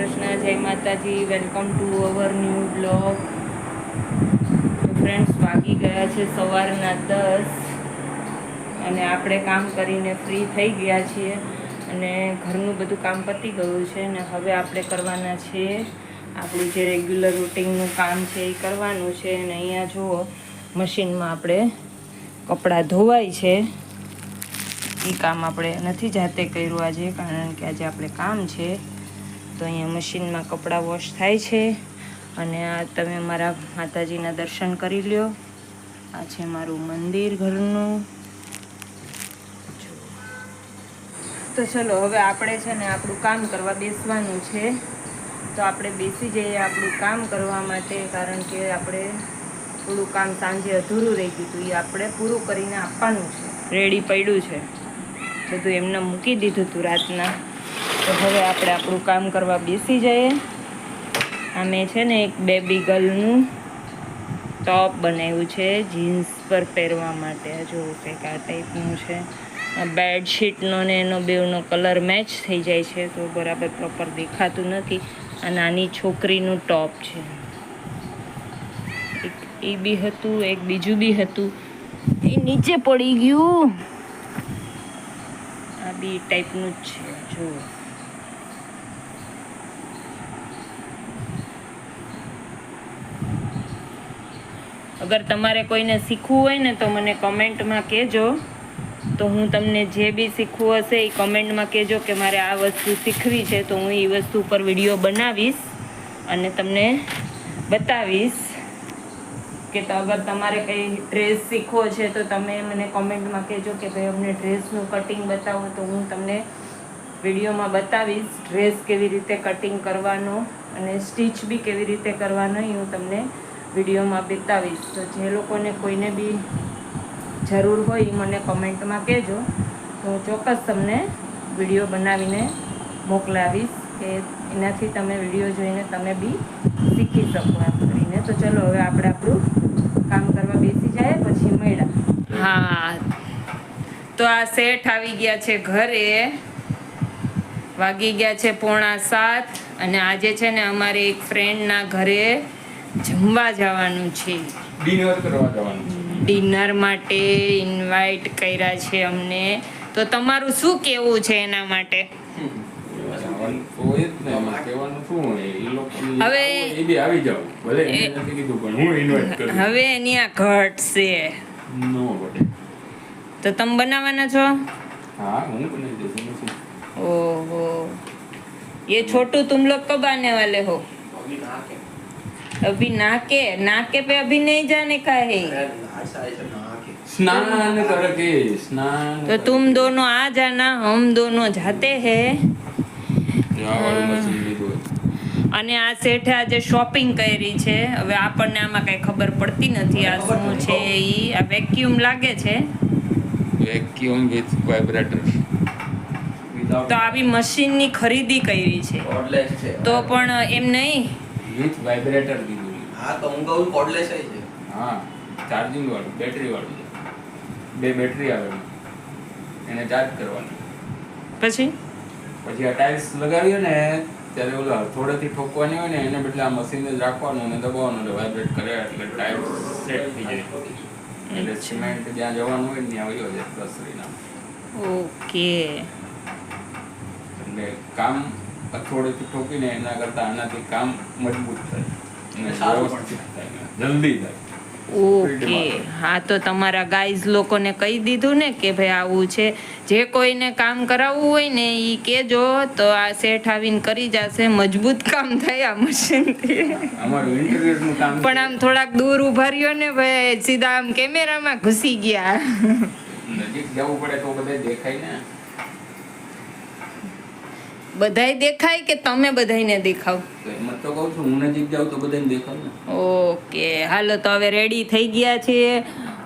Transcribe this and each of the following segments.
કૃષ્ણ, જય માતાજી. Welcome to our new blog. તો ફ્રેન્ડ્સ, વાગી ગયા છે સવારના 10 અને આપણે કામ કરીને ફ્રી થઈ ગયા છીએ અને ઘરનું બધું કામ પતી ગયું છે અને હવે આપણે કરવાના છીએ આપણું જે રેગ્યુલર રૂટિનનું કામ છે એ કરવાનું છે. અને અહીંયા જુઓ મશીનમાં આપણે કપડાં ધોવાય છે. એ કામ આપણે નથી જાતે કર્યું આજે, કારણ કે આજે આપણે કામ છે. તો અહીંયા મશીનમાં કપડાં વોશ થાય છે અને આ તમે મારા માતાજીના દર્શન કરી લ્યો. આ છે મારું મંદિર ઘરનું. તો ચલો હવે આપણે છે ને આપણું કામ કરવા બેસવાનું છે. તો આપણે બેસી જઈએ આપણું કામ કરવા માટે, કારણ કે આપણે થોડું કામ સાંજે અધૂરું રહી ગયું હતું, એ આપણે પૂરું કરીને આપવાનું છે. રેડી પડ્યું છે બધું, એમને મૂકી દીધું હતું રાતના. તો હવે આપણે આપણું કામ કરવા બેસી જઈએ. આ મેં છે ને એક બેબી ગર્લનું ટોપ બનાવ્યું છે જીન્સ પર પહેરવા માટે. જો કંઈક આ ટાઈપનું છે. બેડશીટનો ને એનો બેવનો કલર મેચ થઈ જાય છે તો બરાબર પ્રોપર દેખાતું નથી. આ નાની છોકરીનું ટોપ છે. એક એ બી હતું, એક બીજું બી હતું, એ નીચે પડી ગયું. આ બી ટાઈપનું જ છે. જો અગર તમારે કોઈને શીખવું હોય ને તો મને કમેન્ટમાં કહેજો. તો હું તમને જે બી શીખવું હશે એ કમેન્ટમાં કહેજો કે મારે આ વસ્તુ શીખવી છે, તો હું એ વસ્તુ ઉપર વિડીયો બનાવીશ અને તમને બતાવીશ. કે તો અગર તમારે કંઈ ડ્રેસ શીખવો છે તો તમે મને કમેન્ટમાં કહેજો કે ભાઈ અમને ડ્રેસનું કટિંગ બતાવો, તો હું તમને વિડીયોમાં બતાવીશ ડ્રેસ કેવી રીતે કટિંગ કરવાનો અને સ્ટીચ બી કેવી રીતે કરવાનો એ હું તમને વિડીયોમાં બતાવીશ. તો જે લોકોને કોઈને બી જરૂર હોય મને કમેન્ટમાં કહેજો, તો હું ચોક્કસ તમને વિડીયો બનાવીને મોકલાવીશ કે એનાથી તમે વિડીયો જોઈને તમે બી શીખી શકો એમ કરીને. તો ચલો હવે આપણે આપણું કામ કરવા બેસી જાય પછી મળ્યા. હા, તો આ શેઠ આવી ગયા છે ઘરે. વાગી ગયા છે 6:45 અને આજે છે ને અમારે એક ફ્રેન્ડના ઘરે જમવા જવાનું છે. ડિનર કરવા જવાનું છે. ડિનર માટે ઇન્વાઇટ કર્યા છે અમને. તો તમારું શું કહેવું છે એના માટે? હવે એની આ ઘટ છે તો તમે બનાવવાના છો? ओहो, ये छोटू तुम लोग कब आने वाले हो? अभी नाके पे अभी नहीं जाने का है. स्नान करके स्नान. तो तुम दोनों आ जाना, हम दोनों जाते हैं. અને આ શેઠે આજે શોપિંગ કરી છે. હવે આપણને આમાં કઈ ખબર પડતી નથી આ શું છે. ઈ આ વેક્યુમ લાગે છે. Vacuum with vibrator. તો આવી મશીનની ખરીદી કરી છે તો પણ એમ નહીં વિથ વાઇબ્રેટર કીધું. હા તો હું કહું કોર્ડલેસ છે. હા, ચાર્જિંગ વાળું, બેટરી વાળું. બે બેટરી આવે, એને ચાર્જ કરવાની. પછી આ ટાઇલ્સ લગાવીએ ને ત્યારે ઓલા થોડેથી ઠોકવાની હોય ને એને બદલે આ મશીન જ રાખવાનું અને દબાવવાનું એટલે વાઇબ્રેટ કરે એટલે ટાઇલ્સ સેટ થઈ જાય. એટલે સિમેન્ટ જ્યાં જવાનું હોય ને ત્યાં આવ્યો જાય રસોઈના. ઓકે, એટલે કામ થોડેથી ઠોકીને એના કરતા આનાથી કામ મજબૂત થાય અને વ્યવસ્થિત થાય, જલ્દી થાય. ઓકે. હા, તો તમારા ગાઈઝ લોકોને કહી દીધું ને કે ભાઈ આવું છે. જે કોઈને કામ કરાવવું હોય ને એ કહેજો તો આ શેઠ આવીને કરી જશે. મજબૂત કામ થાય આ મશીનથી. અમારું ઇન્ટિરિયરનું કામ પણ આમ થોડાક દૂર ઉભા રહ્યો ને ભાઈ, સીધા આમ કેમેરામાં ઘૂસી ગયા. નજીક જવું પડે તો બધે દેખાય ને. બધાય દેખાય કે તમે બધાયને દેખાવ? એમ તો કહું છું, હું નજીક જાઉં તો બધાને દેખાય ને. ઓકે, હાલો તો હવે રેડી થઈ ગયા છીએ.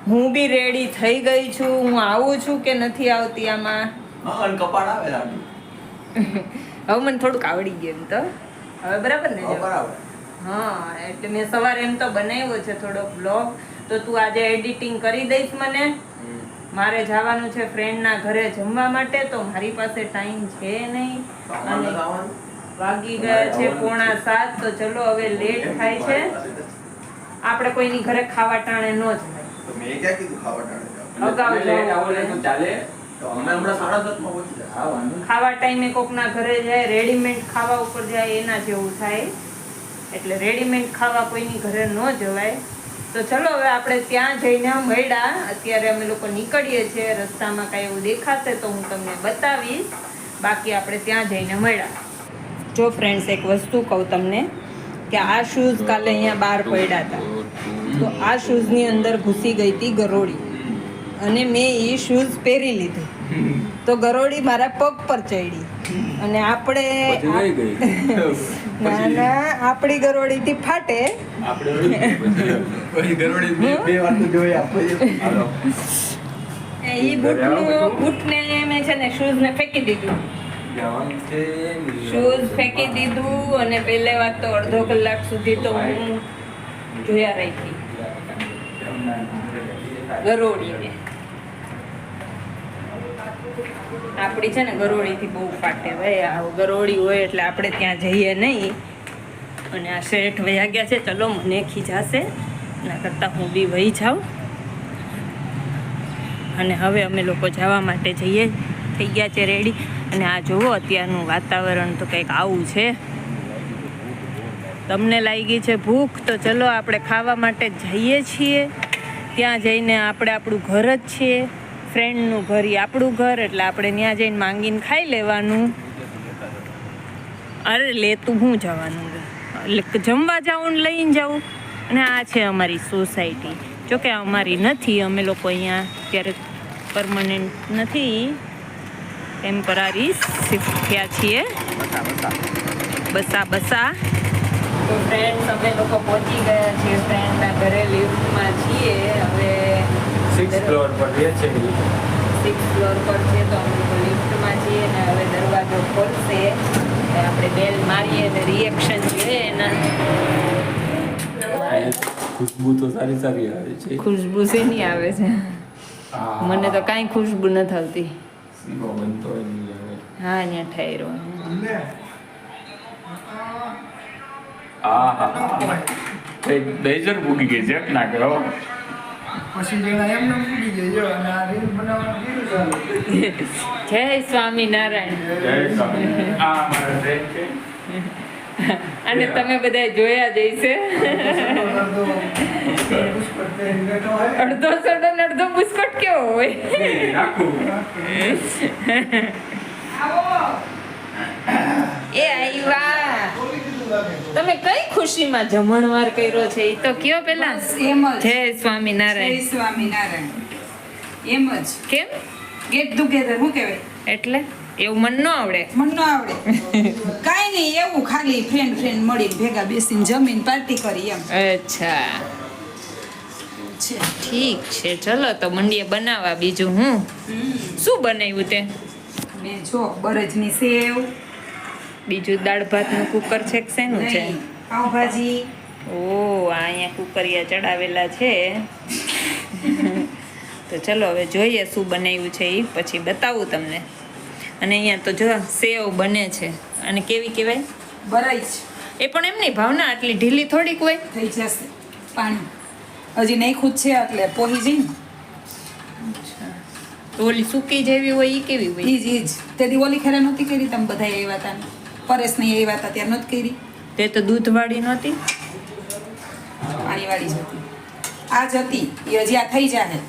હું બી રેડી થઈ ગઈ છું. હું આવું છું કે નથી આવતી આમાં? હા, અને કપાળ આવે રાડું. હવે મને થોડુંક આવડી ગયું એમ તો. હવે બરાબર ને? બરાબર. હા, એટલે મેં સવારે એમ તો બનાવ્યો છે થોડોક બ્લોગ. તો તું આજે એડિટિંગ કરી દઈશ મને? મારે જવાનું છે ફ્રેન્ડના ઘરે જમવા માટે, તો મારી પાસે ટાઈમ છે નહીં. અને વાગી ગયા છે 6:45. તો ચલો હવે લેટ થાય છે. આપણે કોઈની ઘરે ખાવા ટાણે ન જવાય. તો મેં ક્યાં કીધું ખાવા ટાણે જાવ? અગાઉ લેટ આવો જવું ને તો પડે. ચાલે. તો અમે હમણાં 7:30 માં પહોંચી જાય. હા, વાંધો નહીં. ખાવા ટાઈમે કોકના ઘરે જાય, રેડીમેડ ખાવા ઉપર જાય, એના જેવું થાય. એટલે રેડીમેડ ખાવા કોઈની ઘરે ન જવાય. તો ચલો હવે આપણે ત્યાં જઈને મળ્યા. અત્યારે અમે લોકો નીકળીએ છીએ. રસ્તામાં કાંઈ એવું દેખાશે તો હું તમને બતાવીશ. બાકી આપણે ત્યાં જઈને મળ્યા. જો ફ્રેન્ડ્સ, એક વસ્તુ કહું તમને કે આ શૂઝ કાલે અહીંયા બહાર પડ્યા હતા. તો આ શૂઝની અંદર ઘૂસી ગઈ હતી ગરોળી, અને મેં એ શૂઝ પહેરી લીધું. તો ગરોળી મારા પગ પર ચડી, અને પછી વહી ગઈ. ના ના, આપણી ગરોળીથી ફાટે. આપણે પછી ગરોળી બે વાર તો જોઈ આપો. હાલો. એ બૂટને મેં છે ને શૂઝને ફેંકી દીધું. જવાનું છે. શૂઝ ફેંકી દીધું, અને પહેલે વાત તો અડધો કલાક સુધી તો હું જોયા રાખી ગરોળીને. આપણી છે ને ગરોળીથી બહુ ફાટે ભાઈ. આ ગરોળી હોય એટલે આપણે ત્યાં જઈએ નહીં. અને આ શેઠ વયા ગયા છે. ચલો, મને ખીજાશે એના કરતાં હું બી વહી જાઉં. અને હવે અમે લોકો જવા માટે જઈએ, થઈ ગયા છે રેડી. અને આ જુઓ, અત્યારનું વાતાવરણ તો કંઈક આવું છે. તમને લાગી છે ભૂખ, તો ચલો આપણે ખાવા માટે જઈએ છીએ. ત્યાં જઈને આપણે આપણું ઘર જ છીએ. ફ્રેન્ડનું ઘર એ આપણું ઘર, એટલે આપણે ત્યાં જઈને માંગીને ખાઈ લેવાનું. અરે લેતું હું જવાનું, એટલે જમવા જાઉં ને લઈને જાઉં. અને આ છે અમારી સોસાયટી. જોકે અમારી નથી, અમે લોકો અહીંયા અત્યારે પરમનન્ટ નથી, ટેમ્પરરી શિફ્ટ થયા છીએ. બસા. તો ફ્રેન્ડ્સ, અમે લોકો પહોંચી ગયા છીએ ફ્રેન્ડના ઘરે. લિફ્ટમાં છીએ હવે. 6th ફ્લોર પર રહે છે. 6th ફ્લોર પર છે, તો અમે લોકો લિફ્ટમાં છીએ. ને હવે દરવાજો ખોલશે, આપણે બેલ મારીએ અને રિએક્શન જોઈએ એના. ખુશ્બુ તો સારી સારી આવે છે. ખુશ્બુ શેની આવે છે? મને તો કાંઈ ખુશ્બુ નથી આવતી. સીવો બનતો હોય નહીં આવે. હા, ત્યાં ઠેરો. ડેઝર ભૂગી ગઈ છે ના કરો. પછી જણા એમને મૂકી દેજો અને આ રીલ બનાવવાનું કીધું ચાલુ. જય સ્વામિનારાયણ. જય સ્વામિનારાયણ. આ અમારા ટ્રેન છે. અને તમે બધા જોયા જઈશે. અડધો સોડો ને અડધો બુસ્કોટ કેવો હોય? નાખું. એ આવ્યા. તમે કઈ ખુશીમાં જમણવાર કર્યો છે એ તો કયો પેલા. એમ જ. જય સ્વામિનારાયણ. જય સ્વામિનારાયણ. એમ જ. કેમ? ગેટ ટુગેધર શું કહેવાય? એટલે એવું મન ન આવડે. મને ન આવડે. કાંઈ નહીં, એવું ખાલી ફ્રેન્ડ મળીને ભેગા બેસીને જમીન પાર્ટી કરી એમ અચ્છા, છે. ઠીક છે. ચલો તો મંડીએ બનાવવા. બીજું હું શું બનાવ્યું તે? મેં જો બરજની સેવ, બીજું દાળ ભાતનું કુકર છે કે શેનું છે? દહીં, પાવભાજી. ઓ, અહીંયા કુકરિયા ચડાવેલા છે. તો ચલો હવે જોઈએ શું બનાવ્યું છે એ પછી બતાવું તમને. અને અહીંયા તો જો સેવ બને છે. અને કેવી કહેવાય? બરાઈ એ પણ એમની ભાવના આટલી ઢીલી થોડીક હોય. થઈ જશે. પાણી હજી નાખ્યું જ છે એટલે પોહી જઈ ને. તો ઓલી સૂકી જેવી હોય એ કેવી હોય? ઈ જ તેથી ઓલી ખેરા નહોતી કરી, તમે બધા આવ્યા હતા ને. પરેશ નહીં આવ્યા હતા ત્યારે નહોતી કરી. તે તો દૂધવાળી નહોતી. પાણીવાળી જ હતી. આ જ હતી, એ હજી આ થઈ જાય.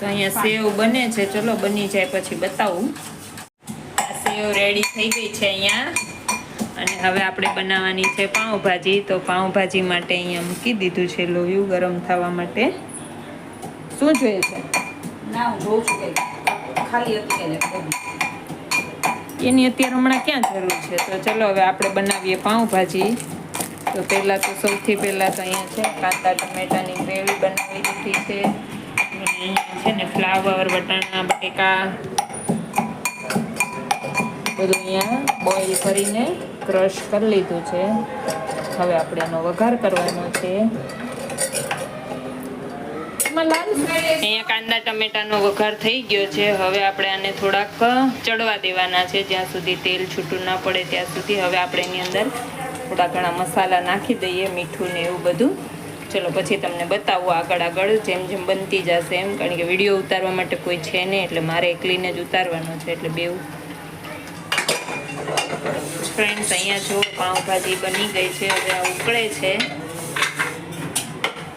તો અહીંયા સેવ બને છે. ચલો બની જાય પછી બતાવું. આ સેવ રેડી થઈ ગઈ છે અહીંયા. અને હવે આપણે બનાવવાની છે પાઉંભાજી. તો પાઉંભાજી માટે અહીંયા મૂકી દીધું છે લોયું ગરમ થવા માટે. શું જોઈએ છે? ના, હું જોઉં છું કંઈક ખાલી હતી એટલે એની અત્યારે હમણાં ક્યાં જરૂર છે? તો ચલો હવે આપણે બનાવીએ પાઉંભાજી. તો પહેલાં તો સૌથી પહેલાં તો અહીંયા છે કાંદા ટમેટાની ગ્રેવી બનાવી દીધી છે. અને અહીંયા છે ને ફ્લાવર, વટાણા, બટેકા બધું અહીંયા બોઇલ કરીને ક્રશ કરી લીધું છે. હવે આપણે એનો વઘાર કરવાનો છે. અહીંયા કાંદા ટમેટાનો વઘાર થઈ ગયો છે. હવે આપણે આને થોડાક ચડવા દેવાના છે, જ્યાં સુધી તેલ છૂટું ના પડે ત્યાં સુધી. હવે આપણે એની અંદર થોડા ઘણા મસાલા નાખી દઈએ, મીઠું ને એવું બધું. ચલો પછી તમને બતાવું આગળ જેમ જેમ બનતી જશે એમ, કારણ કે વિડીયો ઉતારવા માટે કોઈ છે નહીં, એટલે મારે એકલીને જ ઉતારવાનો છે, એટલે બેવું. ફ્રેન્ડ્સ, અહીંયા જો પાઉંભાજી બની ગઈ છે. હવે આ ઉકળે છે.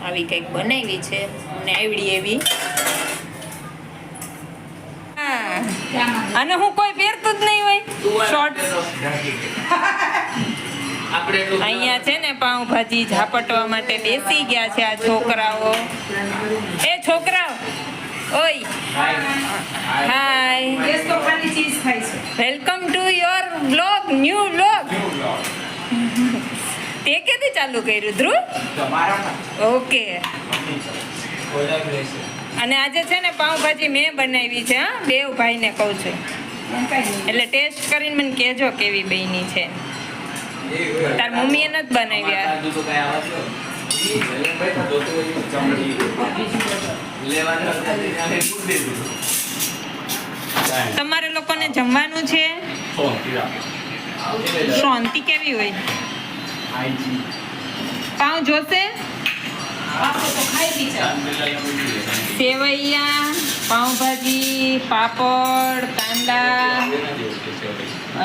આવી કંઈક બનાવી છે મને આવડી એવી. અને હું કોઈ પહેરતું જ નહીં હોય શોર્ટ. અહીંયા છે ને પાઉંભાજી ઝાપટવા માટે બેસી ગયા છે આ છોકરાઓ. એ છોકરાઓ, ઓય હાય, ગેસ તો ખાલી ચીઝ ખાય છે. Welcome to your vlog, new vlog. તે કેથી ચાલુ કર્યું ધ્રુવ? ઓકે. અને આજે છે ને પાઉંભાજી મેં બનાવી છે. હા, બે ભાઈને કહું છું, એટલે ટેસ્ટ કરીને મને કહેજો કેવી બની છે. તાર મમ્મીએ નથી બનાવ્યા. તમારે લોકોને જમવાનું છે? શાંતિ કેવી હોય? પાઉં જોશે? સેવૈયા, પાઉંભાજી, પાપડ, કાંદા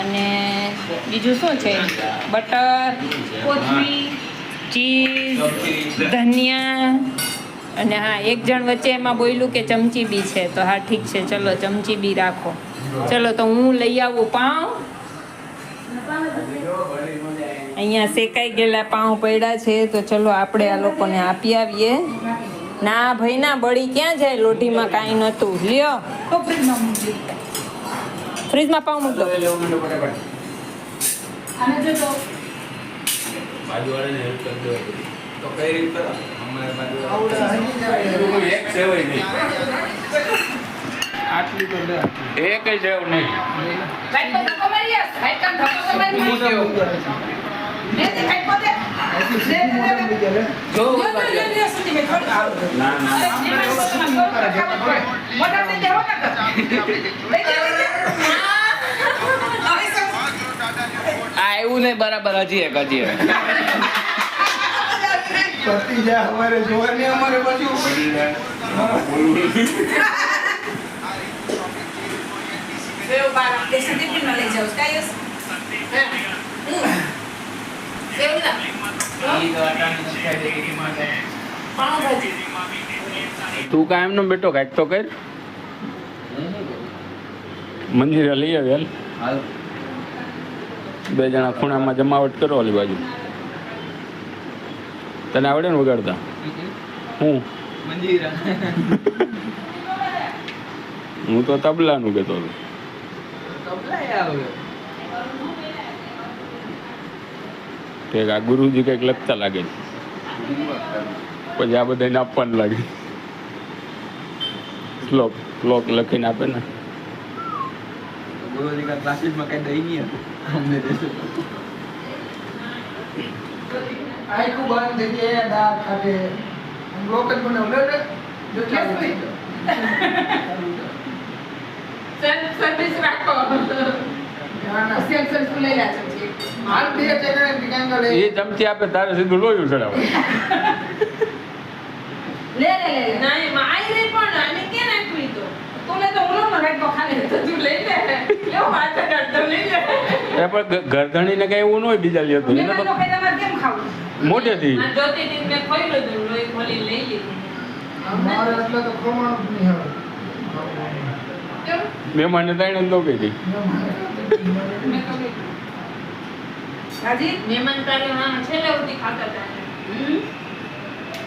અને બીજું શું છે? બટર, કોથમીર, ચીઝ, ધનિયા. અને હા, એક જણ વચ્ચે એમાં બોલ્યું કે ચમચી બી છે, તો હા ઠીક છે, ચલો ચમચી બી રાખો. ચલો તો હું લઈ આવું પાઉં. અહીંયા શેકાઈ ગયેલા પાઉં પડ્યા છે, તો ચલો આપણે આ લોકોને આપી આવીએ. ના ભાઈ ના, બળી ક્યાં જાય? લોઢીમાં કાંઈ નહોતું. લ્યો તો ફ્રીજમાં મૂકજો. ફ્રીજમાં પાઉં મૂક દો. અને જો તો બાજુવાળાને હેલ્પ કરી દો તો કઈ રીત કરો? અમારે આવડે હજી જાય. બાજુ એક સેવાય નહીં, આટલી તો લે. એક સેવ નહીં. ભાઈ તો ધક્કો મારી આવ. ભાઈ કામ ધક્કો તો મારી. લે તે ભાઈ પોતે. જો સંદીપ થોડું આવ. ના ના મોટા તે દેવો ના કર. આ એવું નહીં બરાબર. હજી એક પતી જાય અમારે જોવાની, અમારે પાછું સેવ બાર તે સંદીપને લઈ જાવ. કાયસ સેવ ના પાઉંભાજી. તું કાંઈ એમનો બેટો કાંઈક તો કર. મંદિરે લઈ આવે હાલ. બે જણા ખૂણામાં જમાવટ કરો ઓલી બાજુ. તને આવડે ને વગાડતા? હું હું તો તબલાનું કહેતો હતો. ઠીક, આ ગુરુજી કંઈક લખતા લાગે છે, પછી આ બધાને આપવાનું લાગે. શ્લોક લખીને આપે ને. ગુરુજી કા ક્લાસીસમાં કઈ દઈ નહીં અમને દેશો. આખું બંધ થઈ જાય, દાળ ખાતે લોક જ બનાવ લે જો ચાલુ થઈ સર્વિસ રાખો. સેલ્ફ સર્વિસ લઈ લા છે. હાલ બે ચેનલ ઠીકાણ કરે. એ ચમચી આપે તારે સીધું લોહી ચડાવે. લે ના એમાં આઈ રે પણ આને કે નાખવી તો તોલે તો ઓલો નો રાઈટ ખાલી તો તું લઈ લે. કેવો વાત કરતો લઈ લે. એ પણ ગરધણીને કઈ એવું ન હોય બીજા લે તો એને મેં તો તો કઈ તમારે કેમ ખાવું? મોટેથી આ જોતી દિન મેં ખોઈ લીધું, લોહી ખોલી લઈ લીધું. મારે એટલે તો ખોમાણું જ નહીં હવે. કેમ? મહેમાનને તાણે તો કહી દઈ. હાજી મહેમાન તારે હા છેલ્લે સુધી ખાતા હતા.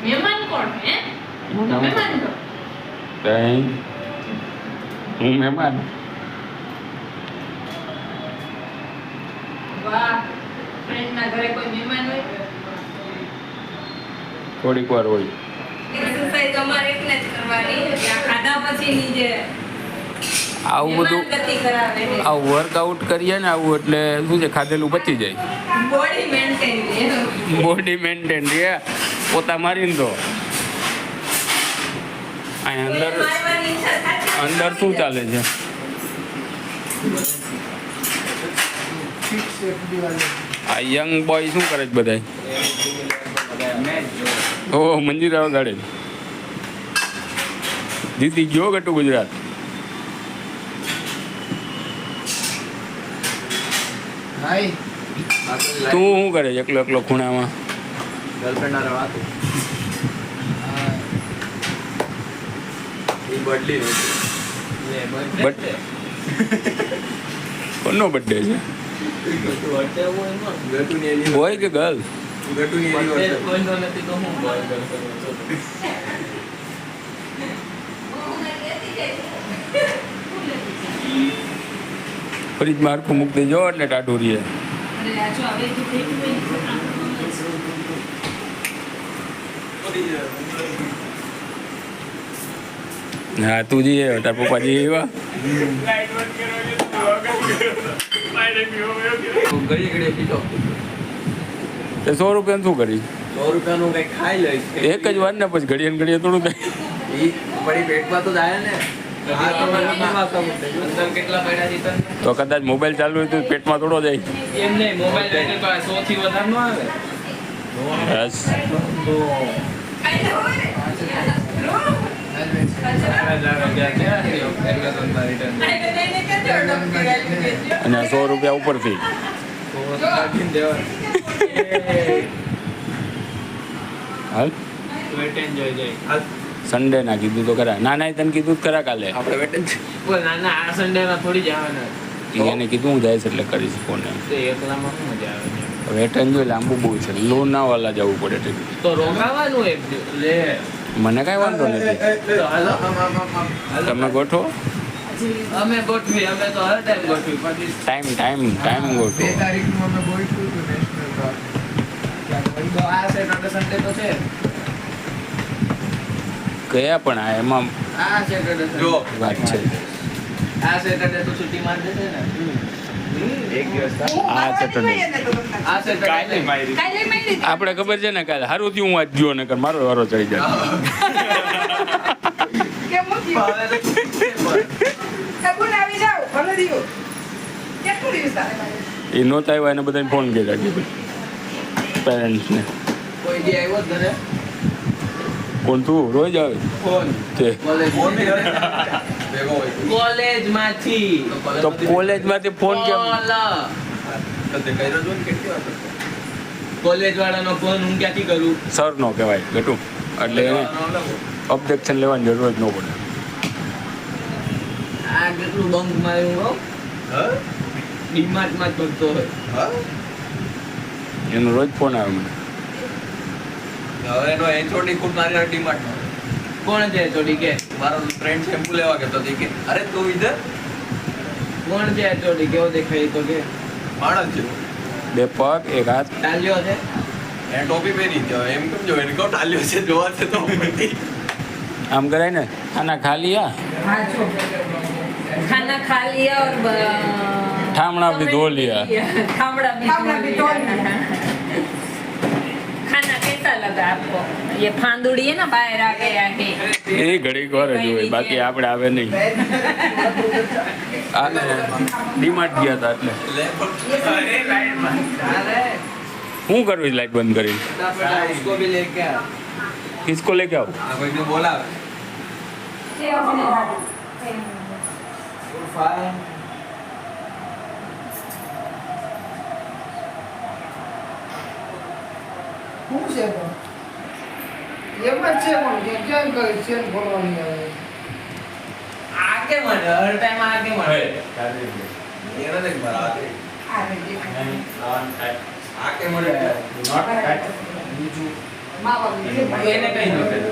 મહેમાન કોણ હે? મહેમાન તો તઈ હું મહેમાન. વાહ, ફ્રેન્ડ ના ઘરે કોઈ મહેમાન હોય? થોડીક વાર હોય. એક્સરસાઇઝ અમારે એકને જ કરવાની. આ ખાધા પછીની જે આવું બધું ગતિ કરાવે છે. આવું વર્કઆઉટ કરીએ ને આવું એટલે શું છે, ખાધેલું પચી જાય, બોડી મેન્ટેન રહે. બોડી મેન્ટેન રહે. પોતા મારીને તો અંદર મારવાની ઈચ્છા થતી અંદર શું ચાલે છે? ફિક્સ એક દિવાળી. આ યંગ બોય શું કરે છે બધાય? ઓ મંજીરા વગાડે છે. જીતી ગયો ગટુ ગુજરાત. હાય. તું શું કરે છે એકલો એકલો ખૂણામાં? ગર્લફ્રેન્ડ આ રવાતું એ બદલી બટ કોનો બર્થડે છે? ગટુની એની બોય કે ગર્લ? ગટુની એની વર્ષે ફરીજ મારખું મૂક દેજો એટલે ટાટું રહીએ. અરે આ જો હવે તો થઈ ગયું હા તું જઈએ તાર પપ્પા જઈએ એવા. ઘડી ઘડી પીતો તે 100 રૂપિયાનું શું કરી? 100 રૂપિયાનું કંઈ ખાઈ લઈશ એક જ વાર ને પછી ઘડીએ ને ઘડીએ થોડું થાય. ઈ પડી પેટમાં તો જાય ને આ તો અંદર કેટલા પડ્યા છે તને? તો કદાચ મોબાઈલ ચાલુ હોય તો પેટમાં થોડો જાય. એમ નહીં, મોબાઈલ લઈને તો આ 100 થી વધારે ન આવે. બસ અને 100 રૂપિયા ઉપરથી. હાલ સન્ડે ના કીધું તો ખરા. ના ના તને કીધું જ ખરા કાલે. આપણે વેટન છે આ સન્ડે માં થોડી જ આવે ને. એને કીધું હું જઈશ એટલે કરીશ ફોન એમ. તે એકલામાં શું મજા આવે? વેટન જો લાંબુ બહુ છે. લોનાવાલા જવું પડે છે. તો રોકાવાનું એક દિવસ. લે મને કાંઈ વાંધો નથી. તો હાલો. તમે ગોઠવો અમે ગોઠવી, અમે તો હર ટાઈમ ગોઠવી પછી ટાઈમ ગોઠવો. 2 તારીખનું અમે ગોઠવ્યું હતું નેશનલ પાર્ક. તો આ સેટરડે સન્ડે તો છે. કયા પણ આ એમાં આ સેટરડે જો વાત છે. આ સેટરડે તો છુટ્ટી માર દેશે ને. એક દિવસ આ સેટરડે આ સેટરડે કાલે મળી આપણે ખબર છે ને કાલે સારું થયું હું આજ ગયો ને મારો વારો ચડી જાય. કે મૂકી સબુન આવી જાવ ભલે દીવો કેટલું દિવસ આવે એ નહોતા આવ્યા એને બધાને ફોન કર્યા પેરેન્ટ્સને. કોઈ દી આવ્યો જ ઘરે? કોણ તું રોજ આવે ફોન તે? ભેગો હોય કોલેજ માંથી. તો કોલેજમાંથી ફોન કેમ? કદે કર્યો જો ને કેટલી વાર કરતો. કોલેજ વાળાનો ફોન હું ક્યાંથી કરું? સર નો કહેવાય ગટું એટલે ઓબ્જેક્શન લેવાની જરૂર જ ન પડે. આ કેટલું બંક માર્યું હો. હા ડીમાર્ટમાં જ કરતો હોય. હા એનો રોજ ફોન આવે મને. હવે એનો એ છોડી ખૂબ મારી ડીમાર્ટમાં કોણ છે ચોડી કે? મારો ફ્રેન્ડ શેમ્પુ લેવા ગયો તો કે અરે તું ઇધર કોણ છે ચોડી? કેવો દેખાય તો કે? માણસ છે 2 પગ 1 હાથ. ટાલ્યો છે? એ ટોપી પહેરી છે એમ કેમ જો એને કહું ટાલ્યો છે જોવા છે તો આમ કરાય ને ખાના ખા लिया हाँ जो खाना खा लिया और ठामड़ा भी धो लिया. ठामड़ा भी धो लिया खाना कैसा लगा आपको ये फांदुड़ी है ना बाहर आ गया है એ ઘડીક વાર જ હોય બાકી આપણે આવે નહીં. આ ડીમાર્ટ ગયા હતા એટલે શું કરવું લાઈટ બંધ કરી? उसको भी लेके आ. કિસકો લેકે આવો? આ ભાઈને બોલાવે શું છે પણ? એમ જ છે પણ કે ક્યાં કરી ચેન ખોલવાની આવે. આગે મળે હર ટાઈમ આગે મળે. એને દેખ બરાબર આ કે મળે એને કઈ નહોતું.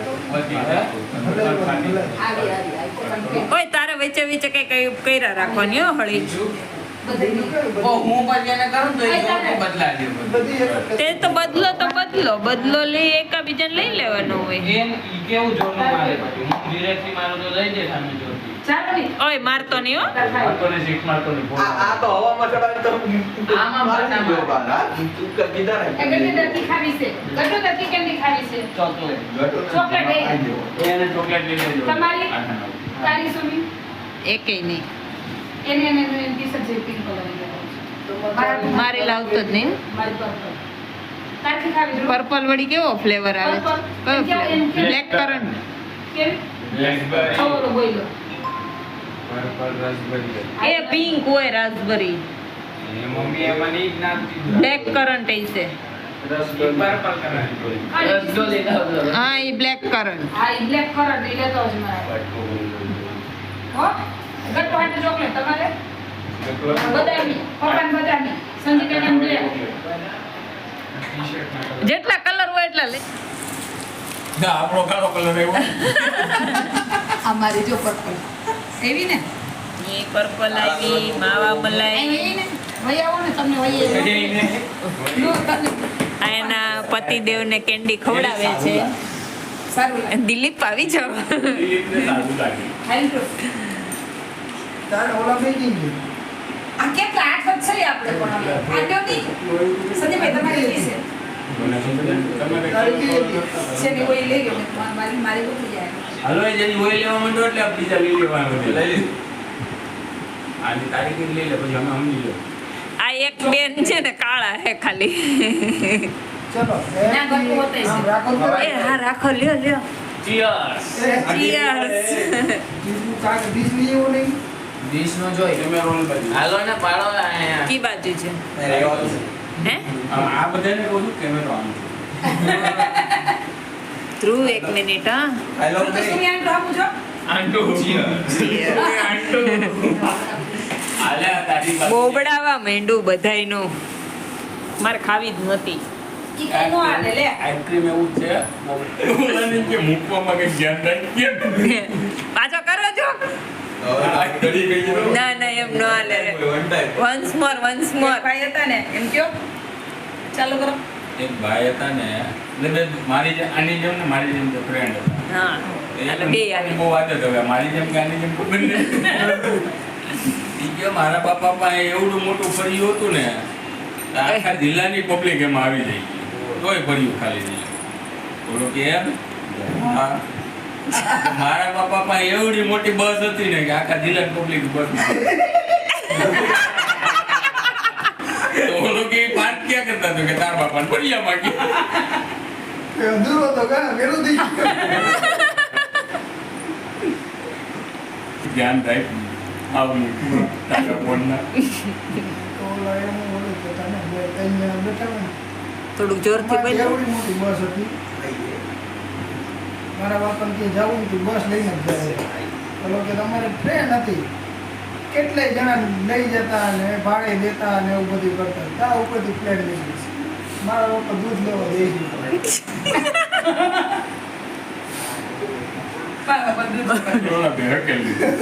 ઓય તારે વચ્ચે વચ્ચે કઈ કર્યા રાખવાની હો હળી ઓ હું પછી એને કરું તો એ લોકો બદલાવી દે. બધી એક તે તો બદલો લઈ એકાબીજાને લઈ લેવાનો હોય એમ ઈ કેવું જોરનું મારે પછી હું ધીરેથી મારું તો લઈ દે સામે જોરથી. ચાલો નહીં. ઓય મારતો નહીં હો. મારતો ને સીટ મારતો ને ફોન આ તો હવામાં ચડાવી તો આમાં મારી મારતા ગયો બાર, હા? તું કીધા ને એ ગટ્ટુ દરકી ખાવી છે. ગટ્ટુ દરકી કેન્ડી ખાવી છે. ચોકલેટ. ચોકલેટ એ. એને ચોકલેટ લઈ લેજો તમારી? આઠ નવ. તારી સુમી એકેય નહીં. એને ટી-શર્ટ જે પિંક કલરની લગાવું. મારે લાવતો જ નહીં. મારી પર્પલ. તારથી ખાવી છે? પર્પલ વળી કેવો ફ્લેવર આવે છે? Purple. કયો એમ ફ્લેવર? કેમ? Black current. કેમ? બ્લેકબેરી ઓલો બોયલો. પર્પલ રાસ્પબેરી એ પિંક હોય રાસબરી. એ મમ્મી એ મને ઈ જ નામ દીધું. બ્લેક કરન્ટ એ છે. Purple colour. રસગો લેતા આવજો. હા એ બ્લેક કરન્ટ. હા ઈ બ્લેક કલર લઈ લેતો જ મારે. હો? ગટ્ટુ હાટે ચોકલેટ તમારે? બદામી. પપ્પાને બદામી. સંજીતાને બ્લેક. જેટલા કલર હોય એટલા લે. ના આપણો કાળો કલર એવો આ મારી જો પર્પલ. એવી ને? એ પર્પલ આવી, માવા મલાઈ. અહીં ને વહી આવો ને તમને વહી નો તમને આ એના પતિદેવને કેન્ડી ખવડાવે છે. સારું લાગે. દિલીપ આવી જાવ. સારું લાગે હાલ તો. તારે ઓલા બેકી ગઈ. આ કેટલા આઠ જ છે આપણે પણ હવે. આટલો નહીં. સંજયભાઈ તમારી ઈ છે. છે ને કોઈ લઈ ગયો મારી મારી ઉઠી જાય. હાલો એ જેની હોય લેવા માંડો એટલે આપણે બીજા લઈ લેવાનું છે. લઈ લીધું આની તારીખ જ લઈ લે પછી અમે સમજી લો આ એક બેન છે ને કાળા હે ખાલી. ચલો ના ગટ્ટુ હોતે છે. આમ રાખો તો એ હા રાખો લ્યો લ્યો. Cheers Cheers. બીજું કાંઈ ડીશ લઈ આવો નહીં. ડીશનો જોઈ. તમે રોલ બાજુ હાલો ને પાડો અહીંયા. કી બાજુ છે હે આ બધાને કહું છું કેમેરો આમ ધ્રુવ એક મિનિટ હા. હેલો તો સુમી આંટો આપું છો? આંટો આંટો આલ્યા તારી બાજુ બોબડાવા માંડું બધાયનું. મારે ખાવી જ નહોતી. ઈ કઈ નો હાલે લે. આઈસ્ક્રીમ એવું જ છે ઓલાને કે મૂકવામાં કઈ ધ્યાન રાખીએ પાછો કરો છો. ઘડી ગઈ છે. ના ના એમ ન હાલે. One time. વન્સ મોર ભાઈ હતા ને એમ કયો ચાલુ કરો. એક ભાઈ હતા ને એટલે મારી જેમ આની જેમ ને મારી જેમ ફ્રેન્ડ હતા હા એટલે બે આવી. બહુ વાત હવે મારી જેમ કે આની જેમ ખબર નહીં ઈ કે મારા બાપા પાસે એવડું મોટું ફર્યું હતું ને તો આખા જિલ્લાની પબ્લિક એમાં આવી જાય તોય ફર્યું ખાલી નહીં થોડું કે એમ હા મારા બાપા પાસે એવડી મોટી બસ હતી ને કે આખા જિલ્લાની પબ્લિક બસ તો ઓલું કે પાર્ક ક્યાં કરતા હતો કે તાર બાપાને ફળિયામાં ગયા એ અધૂરો તો ગા વેલું થઈ ગયું. ધ્યાન રાખ આવું તારા ફોનના તો ઓલા એમ ઓલું કે તને બે ત્રણ જણા બેઠા હોય ને. થોડુંક જોરથી મારી બોલો. એવડી મોટી બસ હતી. મારા બાપાને ત્યાં જવું હતું બસ લઈને જ જાય. બોલો કે તમારે ટ્રેન હતી કેટલાય જણા લઈ જતા ને ભાડે દેતા ને એવું બધું કરતા ત્યાં ઉપરથી પ્લેન લઈ ગઈ મારા બાપા દૂધ લેવા દઈ દીધું થોડા ભેળ કરી લીધું